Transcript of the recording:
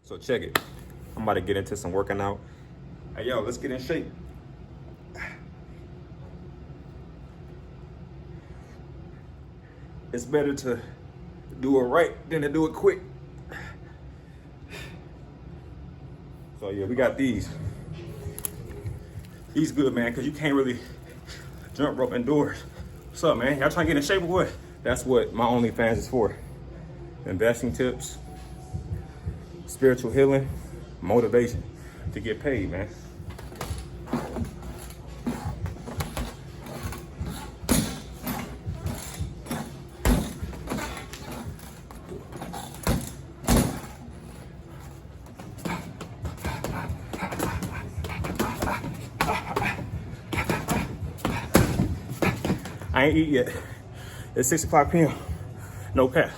So check it. I'm about to get into some working out. Hey, yo, let's get in shape. It's better to do it right than to do it quick. So yeah, we got these. These good, man, because you can't really jump rope indoors. What's up, man? Y'all trying to get in shape or what? That's what my OnlyFans is for. Investing tips, spiritual healing, motivation to get paid, man. I ain't eat yet. It's 6 o'clock p.m. No cap.